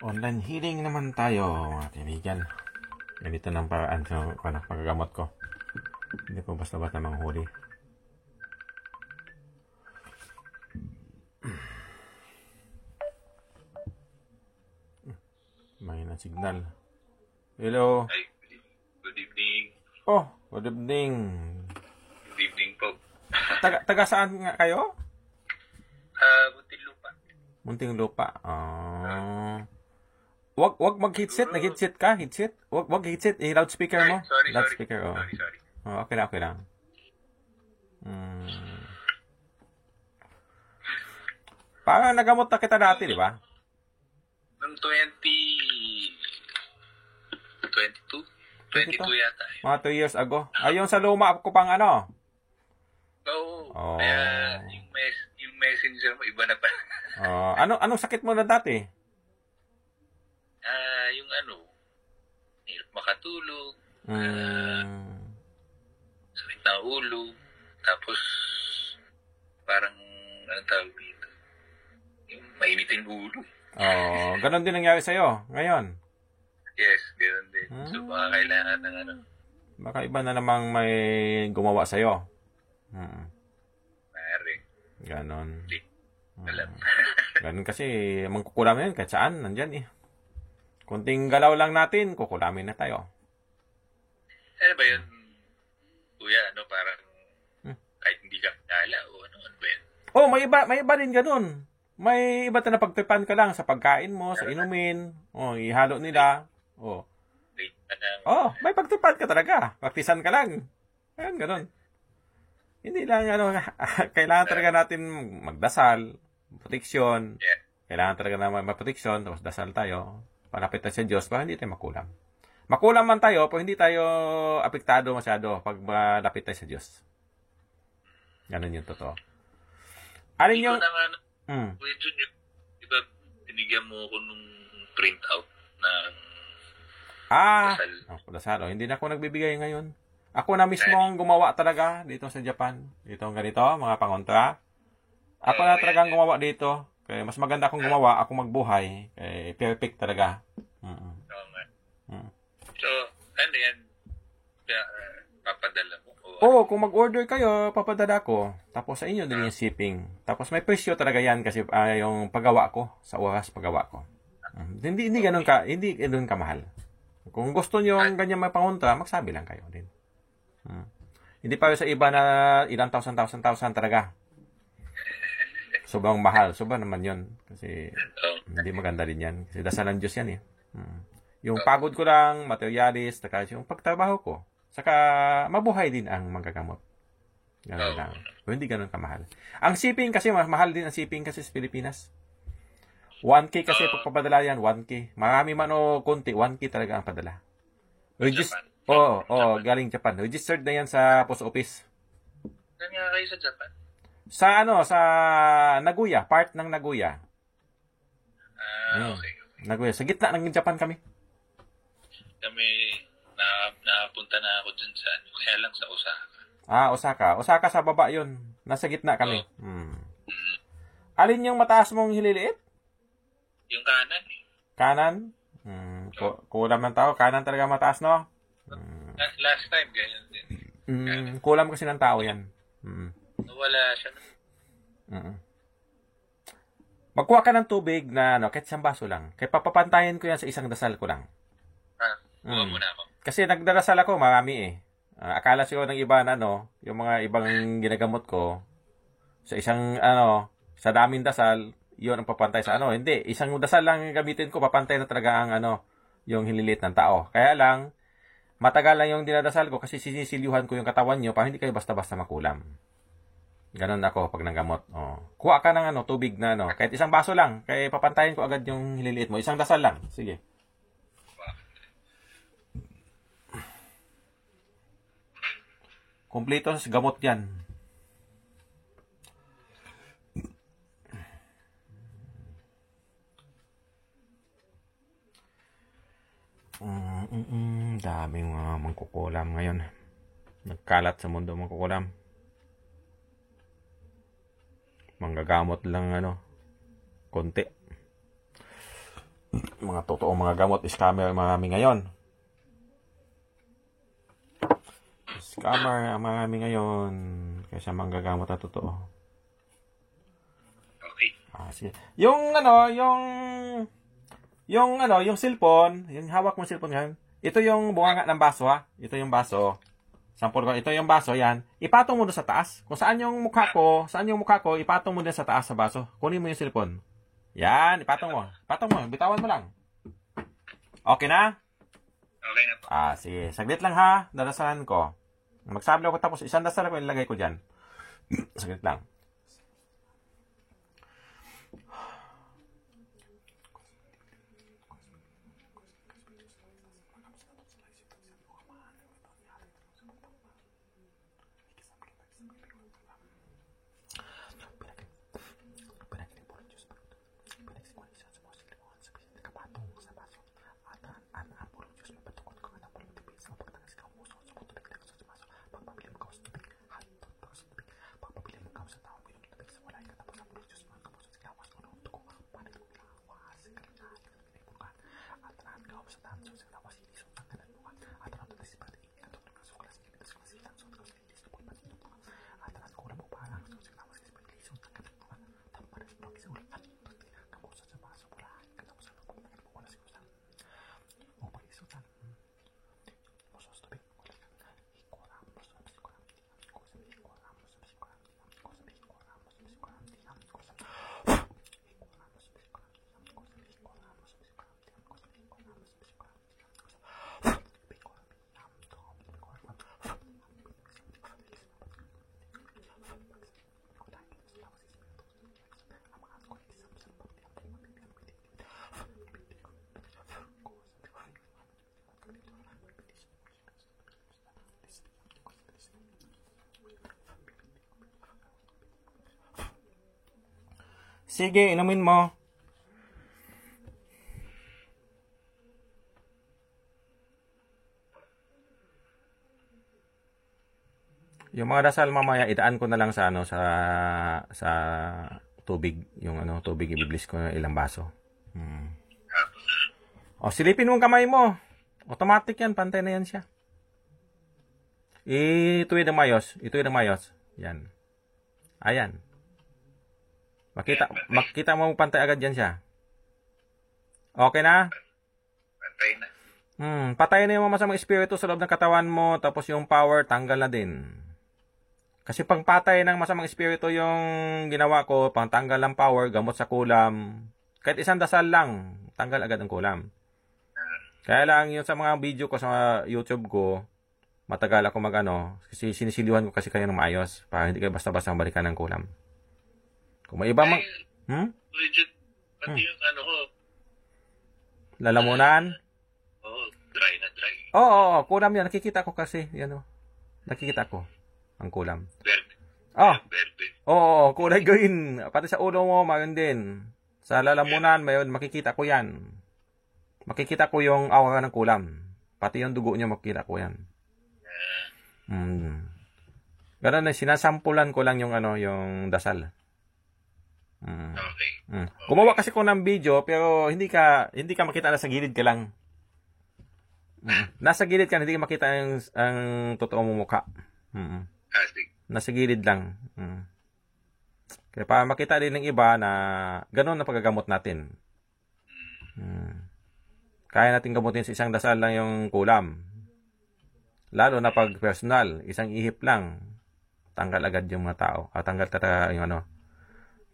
Online healing naman tayo, mga kaibigan. Ganito ng paraan sa paggagamot ko. Hindi ko basta-basta manghuli. May na signal. Hello. Ay, good evening. Oh, good evening. Good evening po. Taga saan nga kayo? Muntinlupa. Muntinlupa. Wag mag-headset. Nag-headset ka? Headset? Wag headset. Loudspeaker mo? Sorry. Loudspeaker, oh. Sorry. Oh, okay lang. Parang nagamot na kita dati, di ba? Noong 22 yata. Mga 2 years ago. Ayun sa luma ko pang ano. Oo. Oh. Kaya yung messenger mo, iba na pa. Anong sakit mo na dati? Yung hirap makatulog. Sakit na ulo. Tapos, parang, anong tawag dito? Yung mainitin ulo. Ganon din nangyari sa'yo ngayon. Yes, ganoon din. So, baka kailangan ng Baka iba na namang may gumawa sa'yo. Mare. Ganon. Alam. Ganon kasi, mangkukulam yan kahit saan, nandyan eh. Kunting galaw lang natin, kukulamin na tayo. Ano ba yun? Kuya, parang kahit hindi ka kala o ano ba yun? Oh, may iba din ganun. May iba na pagtipan ka lang sa pagkain mo, sa inumin. Ihalo nila. May pagtipan ka talaga. Praktisan ka lang. Ayan, ganun. Hindi lang, kailangan talaga natin magdasal, proteksyon. Yeah. Kailangan talaga naman mag-proteksyon, tapos dasal tayo. Palapit tayo sa Diyos para hindi tayo makulam. Makulam man tayo, pero hindi tayo apektado masyado pag malapit tayo sa Diyos. Ganun yung totoo. Alin yung... Wait, diba binigyan mo ako nung printout ng dasal. Hindi na ako nagbibigay ngayon. Ako na mismo ang gumawa talaga dito sa Japan. Dito ganito, mga pangontra. Ako na talagang gumawa dito. Kaya mas maganda akong gumawa, ako magbuhay. Kaya perfect talaga. So, ano yan? Papadala mo? Kung mag-order kayo, papadala ko. Tapos sa inyo din yung shipping. Tapos may presyo talaga yan kasi yung paggawa ko, sa oras paggawa ko. Hindi ganun ka mahal. Kung gusto niyo ng ganyan may pangontra, magsabi lang kayo din. Hindi pa sa iba na ilang thousand talaga. Sobrang mahal. Sobrang naman yun. Kasi hindi maganda din yan. Kasi dasal ng Diyos yan eh. Yung pagod ko lang, materialis, saka yung pagtrabaho ko. Saka mabuhay din ang magagamot. Ganun lang. Pero hindi ganun kamahal. Ang shipping kasi, mahal din ang shipping kasi sa Pilipinas. 1K kasi pagpapadala yan, 1K. Marami man o konti, 1K talaga ang padala. Galing Japan. Registered na yan sa post office. Saan nga kayo sa Japan? Sa Nagoya, part ng Nagoya. Okay. Nagoya. Sa gitna ng Japan kami. Kami, napunta na ako dun sa kaya lang sa Osaka. Osaka. Osaka sa baba yun. Nasa gitna kami. Alin yung mataas mong hililiit? Yung kanan eh. Kanan? Kulam ng tao. Kanan talaga mataas, no? Last time, ganyan din. Kulam kasi ng tao yan. Wala siya. Magkuha ka ng tubig na kahit isang baso lang. Kaya papapantayin ko yan sa isang dasal ko lang. Kuha mo na ako. Kasi nagdarasal ako, marami eh. Akala siguro ng iba na yung mga ibang ginagamot ko, sa isang sa daming dasal, yun ang papantay sa Hindi, isang dasal lang gamitin ko, papantay na talaga ang yung hililit ng tao. Kaya lang, matagal lang yung dinadasal ko kasi sinisiliuhan ko yung katawan nyo para hindi kayo basta-basta makulam. Ganon ako pag nanggamot. Kuha ka ng tubig na kahit isang baso lang, kaya papantayin ko agad yung hililiit mo. Isang dasal lang. Sige. Kompleto sa gamot yan. Daming mga mangkukulam ngayon. Nagkalat sa mundo mangkukulam. Manggagamot lang konti. Mga totoong mga gamot, scammer ang marami ngayon. Scammer ang marami ngayon kaysa manggagamot na totoo. Okay. Sige. Yung cellphone, yung hawak mong cellphone ngayon, ito yung bunganga ng baso ha. Ito yung baso. Sample ko, ito yung baso, yan. Ipatong mo doon sa taas. Kung saan yung mukha ko, ipatong mo doon sa taas sa baso. Kunin mo yung cellphone. Yan, ipatong mo. Bitawan mo lang. Okay na? Okay na po. Sige. Saglit lang ha. Dadasalan ko. Magsabi ako tapos isang dasal ko ilagay ko dyan. Saglit lang. Sige, inumin mo. Yung mga dasal mamaya idaan ko na lang sa sa tubig, yung tubig ibiblis ko ng ilang baso. Silipin mo ang kamay mo. Automatic yan, pantay na yan siya. Ituwid ang mayos. Yan. Ayan. Makita mo pantay agad yan siya. Okay na? Pantay na. Patay na yung mga masamang espiritu sa loob ng katawan mo, tapos yung power tanggal na din. Kasi pag patay ng masamang espiritu yung ginawa ko, pang tanggal ng power, gamot sa kulam, kahit isang dasal lang, tanggal agad ang kulam. Kaya lang yun sa mga video ko sa YouTube ko, matagal ako kasi sinisiliwan ko kasi kayo ng maayos, para hindi kayo basta-basta balikan ng kulam. Kung may iba Legit, pati yung ko. Lalamunan? Dry na dry. Oo, kulam yan. Nakikita ko kasi, nakikita ko ang kulam. Verde. Verde. Oo, kulay green. Pati sa ulo mo, mayroon din. Sa lalamunan, mayroon, makikita ko yan. Makikita ko yung aura ng kulam. Pati yung dugo niya, makikita ko yan. Ganun na, sinasampulan ko lang yung dasal. Okay. Gumawa kasi ko ng video, pero hindi ka makita, nasa gilid ka lang. Nasa gilid ka, hindi ka makita ang totoong mukha. Nasa gilid lang. Kaya para makita din ng iba na ganun na paggagamot natin. Kaya natin gamutin sa isang dasal lang yung kulam. Lalo na pag personal, isang ihip lang, tanggal agad yung mga tao. Tanggal talaga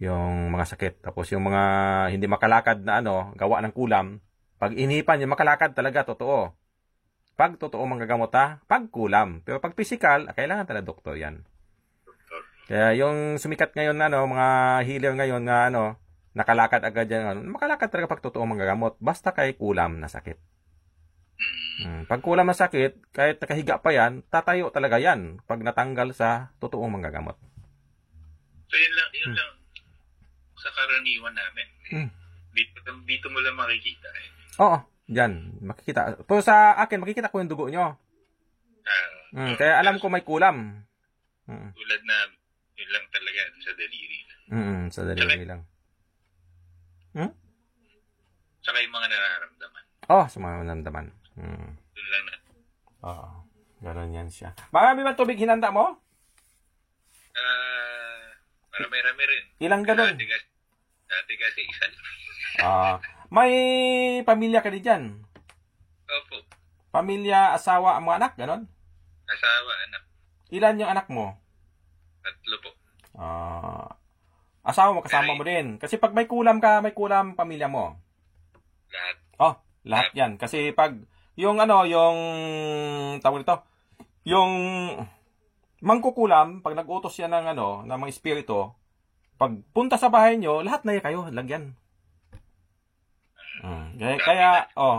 yung mga sakit. Tapos yung mga hindi makalakad na gawa ng kulam, pag inihipan yung makalakad talaga, totoo. Pag totoo manggagamot pag kulam. Pero pag physical, kailangan talaga doktor yan. Kaya yung sumikat ngayon mga healer ngayon nga nakalakad agad yan, makalakad talaga pag totoo manggagamot. Basta kay kulam na sakit. Pag kulam na sakit, kahit nakahiga pa yan, tatayo talaga yan pag natanggal sa totoong manggagamot. So yun lang sa karaniwan namin. Dito mo lang makikita. Oo, dyan. Makikita. Pero sa akin, makikita ko yung dugo nyo. Kaya alam ko may kulam. Tulad na, yun lang talaga, sa daliri lang. Sa daliri lang. Sa Saka yung mga nararamdaman. Oh, sa mga nararamdaman. Doon lang na. Oo. Ganon yan siya. Marami ba tubig hinanda mo? Marami-rami rin. Ilang ganon? Dati kasi isa lang. May pamilya ka din dyan? Opo. Pamilya, asawa, ang mga anak, ganon? Asawa, anak. Ilan yung anak mo? 3 po. Asawa mo, kasama mo din. Kasi pag may kulam ka, may kulam pamilya mo. Lahat. Oh, lahat yan. Kasi pag, yung tawag nito, yung mangkukulam, pag nag-utos yan ng ng mga espiritu, pag punta sa bahay nyo, lahat na kayo, lagyan.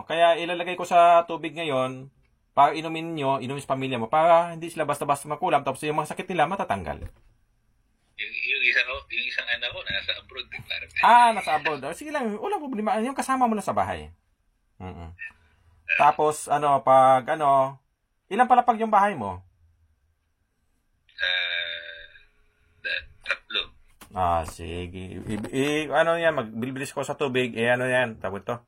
Kaya ilalagay ko sa tubig ngayon, para inumin sa pamilya mo, para hindi sila basta-basta makulam, tapos yung mga sakit nila matatanggal. Yung isang anak ko, nasa abroad. Nasa abroad. Sige lang, walang problema. Yung kasama mo na sa bahay. Tapos, ilang palapag yung bahay mo? 3. Sige. Yan, magbilbilis ko sa tubig. Yan, tawag ito.